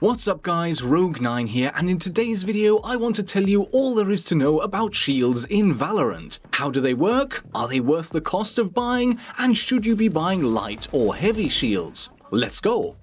What's up guys, Rogue9 here, and in today's video I want to tell you all there is to know about shields in Valorant. How do they work? Are they worth the cost of buying? And should you be buying light or heavy shields? Let's go!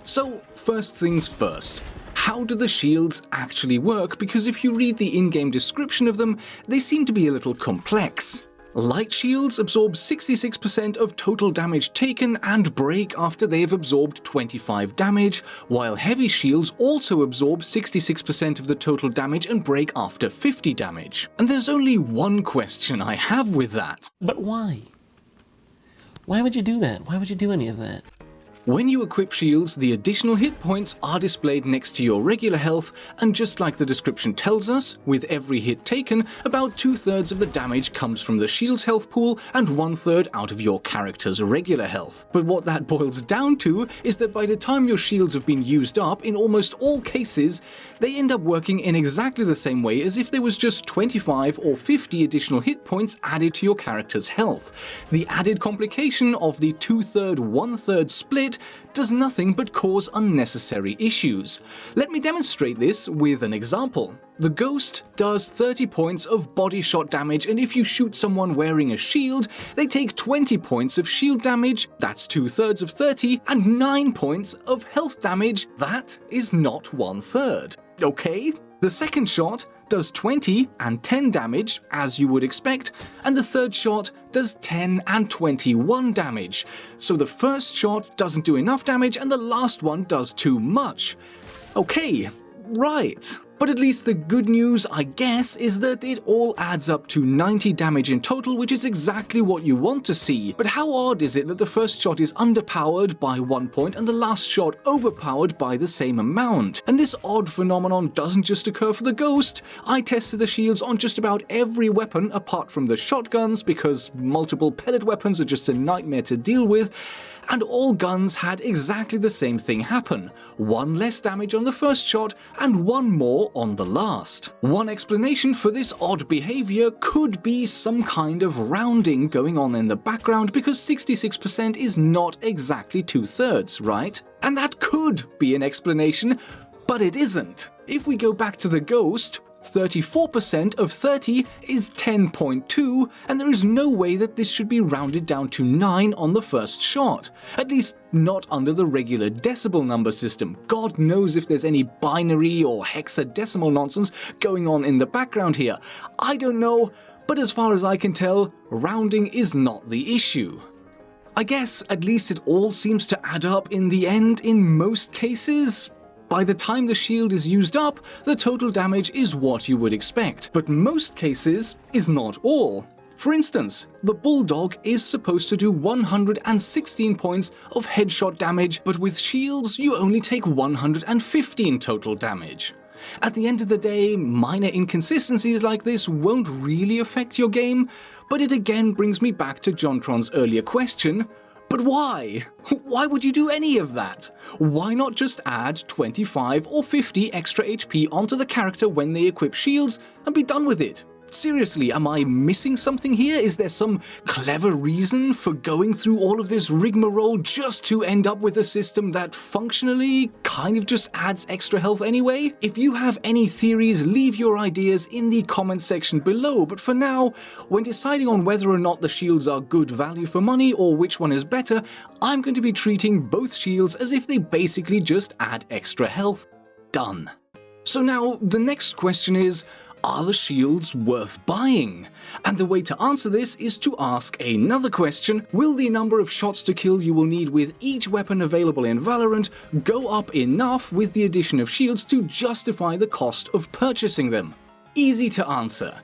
So, first things first. How do the shields actually work? Because if you read the in-game description of them, they seem to be a little complex. Light shields absorb 66% of total damage taken and break after they have absorbed 25 damage, while heavy shields also absorb 66% of the total damage and break after 50 damage. And there's only one question I have with that. But why? Why would you do that? Why would you do any of that? When you equip shields, the additional hit points are displayed next to your regular health, and just like the description tells us, with every hit taken, about 2/3 of the damage comes from the shield's health pool and 1/3 out of your character's regular health. But what that boils down to is that by the time your shields have been used up, in almost all cases, they end up working in exactly the same way as if there was just 25 or 50 additional hit points added to your character's health. The added complication of the 2/3, 1/3 split does nothing but cause unnecessary issues. Let me demonstrate this with an example. The Ghost does 30 points of body shot damage, and if you shoot someone wearing a shield, they take 20 points of shield damage, that's 2/3 of 30, and 9 points of health damage, that is not 1/3. Okay? The second shot does 20 and 10 damage, as you would expect, and the third shot does 10 and 21 damage. So the first shot doesn't do enough damage and the last one does too much. Okay, right. But at least the good news, I guess, is that it all adds up to 90 damage in total, which is exactly what you want to see. But how odd is it that the first shot is underpowered by 1 point and the last shot overpowered by the same amount? And this odd phenomenon doesn't just occur for the Ghost. I tested the shields on just about every weapon apart from the shotguns, because multiple pellet weapons are just a nightmare to deal with. And all guns had exactly the same thing happen. 1 less damage on the first shot and 1 more on the last. One explanation for this odd behavior could be some kind of rounding going on in the background, because 66% is not exactly 2/3, right? And that could be an explanation, but it isn't. If we go back to the Ghost, 34% of 30 is 10.2, and there is no way that this should be rounded down to 9 on the first shot. At least not under the regular decimal number system. God knows if there's any binary or hexadecimal nonsense going on in the background here. I don't know, but as far as I can tell, rounding is not the issue. I guess at least it all seems to add up in the end in most cases. By the time the shield is used up, the total damage is what you would expect, but most cases is not all. For instance, the Bulldog is supposed to do 116 points of headshot damage, but with shields you only take 115 total damage. At the end of the day, minor inconsistencies like this won't really affect your game, but it again brings me back to Jontron's earlier question. But why? Why would you do any of that? Why not just add 25 or 50 extra HP onto the character when they equip shields and be done with it? Seriously, am I missing something here? Is there some clever reason for going through all of this rigmarole just to end up with a system that functionally kind of just adds extra health anyway? If you have any theories, leave your ideas in the comment section below, but for now, when deciding on whether or not the shields are good value for money or which one is better, I'm going to be treating both shields as if they basically just add extra health. Done. So now, the next question is, are the shields worth buying? And the way to answer this is to ask another question. Will the number of shots to kill you will need with each weapon available in Valorant go up enough with the addition of shields to justify the cost of purchasing them? Easy to answer.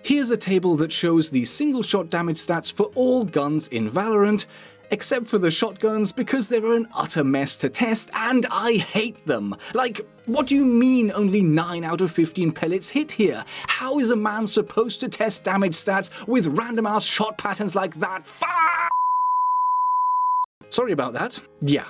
Here's a table that shows the single shot damage stats for all guns in Valorant, except for the shotguns, because they're an utter mess to test and I hate them. Like, what do you mean only 9 out of 15 pellets hit here? How is a man supposed to test damage stats with random ass shot patterns like that? Sorry about that. Yeah.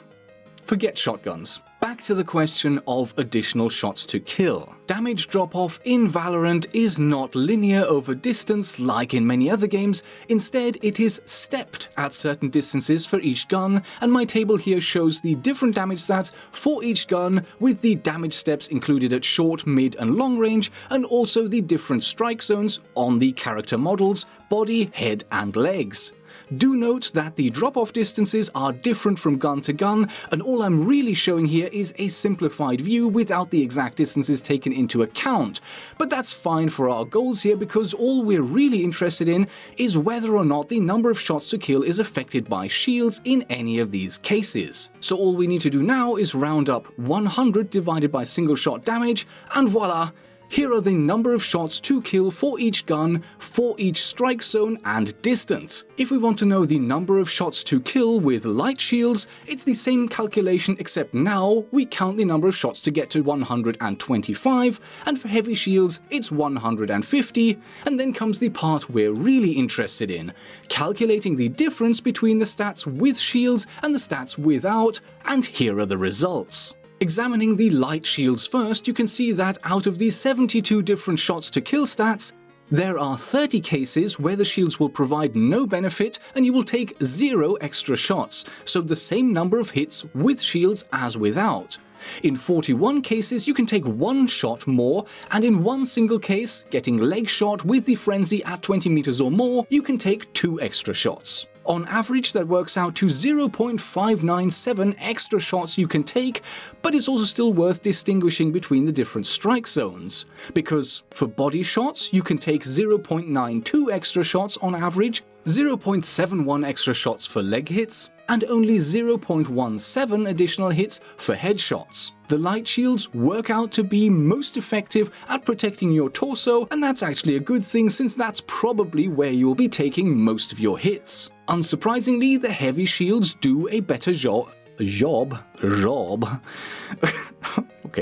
Forget shotguns. Back to the question of additional shots to kill. Damage drop-off in Valorant is not linear over distance like in many other games. Instead, it is stepped at certain distances for each gun, and my table here shows the different damage stats for each gun with the damage steps included at short, mid and long range, and also the different strike zones on the character models, body, head and legs. Do note that the drop-off distances are different from gun to gun, and all I'm really showing here is a simplified view without the exact distances taken into account. But that's fine for our goals here, because all we're really interested in is whether or not the number of shots to kill is affected by shields in any of these cases. So all we need to do now is round up 100 divided by single shot damage, and voila! Here are the number of shots to kill for each gun, for each strike zone and distance. If we want to know the number of shots to kill with light shields, it's the same calculation, except now we count the number of shots to get to 125, and for heavy shields it's 150, and then comes the part we're really interested in, calculating the difference between the stats with shields and the stats without, and here are the results. Examining the light shields first, you can see that out of the 72 different shots to kill stats, there are 30 cases where the shields will provide no benefit and you will take 0 extra shots, so the same number of hits with shields as without. In 41 cases, you can take 1 shot more, and in one single case, getting leg shot with the frenzy at 20 meters or more, you can take 2 extra shots. On average, that works out to 0.597 extra shots you can take, but it's also still worth distinguishing between the different strike zones. Because for body shots, you can take 0.92 extra shots on average, 0.71 extra shots for leg hits, and only 0.17 additional hits for headshots. The light shields work out to be most effective at protecting your torso, and that's actually a good thing since that's probably where you'll be taking most of your hits. Unsurprisingly, the heavy shields do a better job. Okay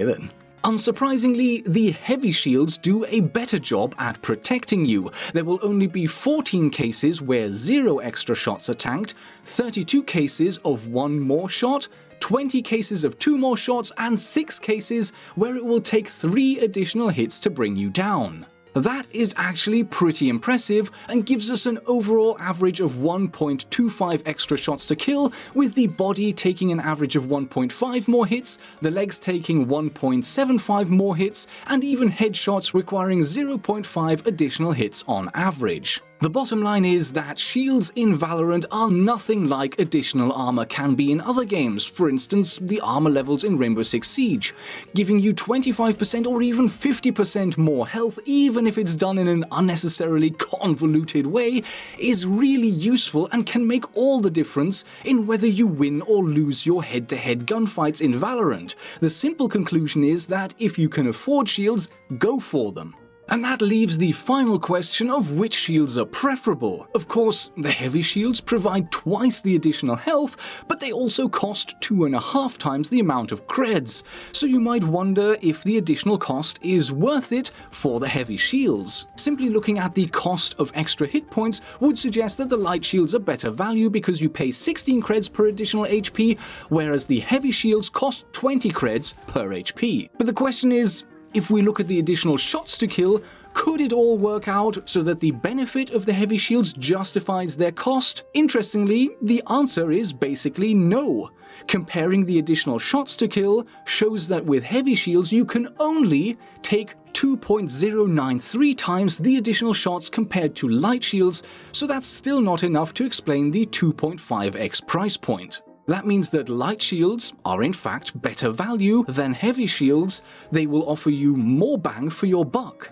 then. Unsurprisingly, the heavy shields do a better job at protecting you. There will only be 14 cases where 0 extra shots are tanked, 32 cases of 1 more shot, 20 cases of 2 more shots, and 6 cases where it will take 3 additional hits to bring you down. That is actually pretty impressive and gives us an overall average of 1.25 extra shots to kill, with the body taking an average of 1.5 more hits, the legs taking 1.75 more hits, and even headshots requiring 0.5 additional hits on average. The bottom line is that shields in Valorant are nothing like additional armor can be in other games, for instance the armor levels in Rainbow Six Siege. Giving you 25% or even 50% more health, even if it's done in an unnecessarily convoluted way, is really useful and can make all the difference in whether you win or lose your head-to-head gunfights in Valorant. The simple conclusion is that if you can afford shields, go for them. And that leaves the final question of which shields are preferable. Of course, the heavy shields provide twice the additional health, but they also cost 2.5 times the amount of creds. So you might wonder if the additional cost is worth it for the heavy shields. Simply looking at the cost of extra hit points would suggest that the light shields are better value because you pay 16 creds per additional HP, whereas the heavy shields cost 20 creds per HP. But the question is, if we look at the additional shots to kill, could it all work out so that the benefit of the heavy shields justifies their cost? Interestingly, the answer is basically no. Comparing the additional shots to kill shows that with heavy shields you can only take 2.093 times the additional shots compared to light shields, so that's still not enough to explain the 2.5x price point. That means that light shields are in fact better value than heavy shields. They will offer you more bang for your buck.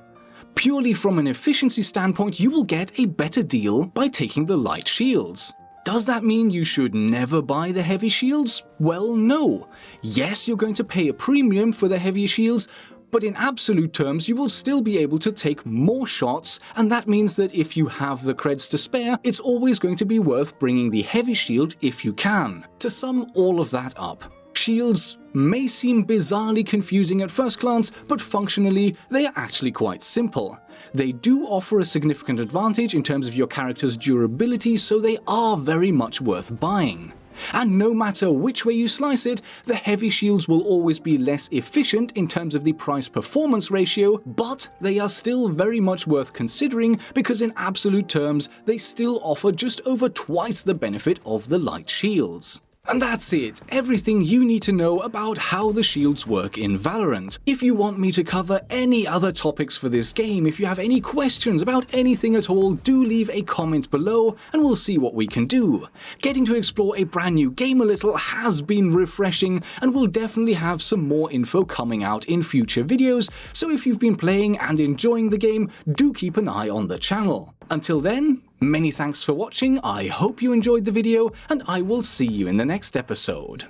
Purely from an efficiency standpoint, you will get a better deal by taking the light shields. Does that mean you should never buy the heavy shields? Well, no. Yes, you're going to pay a premium for the heavy shields, but in absolute terms you will still be able to take more shots, and that means that if you have the creds to spare, it's always going to be worth bringing the heavy shield if you can. To sum all of that up, shields may seem bizarrely confusing at first glance, but functionally they are actually quite simple. They do offer a significant advantage in terms of your character's durability, so they are very much worth buying. And no matter which way you slice it, the heavy shields will always be less efficient in terms of the price-performance ratio, but they are still very much worth considering because in absolute terms, they still offer just over twice the benefit of the light shields. And that's it, everything you need to know about how the shields work in Valorant. If you want me to cover any other topics for this game, if you have any questions about anything at all, do leave a comment below and we'll see what we can do. Getting to explore a brand new game a little has been refreshing, and we'll definitely have some more info coming out in future videos, so if you've been playing and enjoying the game, do keep an eye on the channel. Until then, many thanks for watching, I hope you enjoyed the video, and I will see you in the next episode.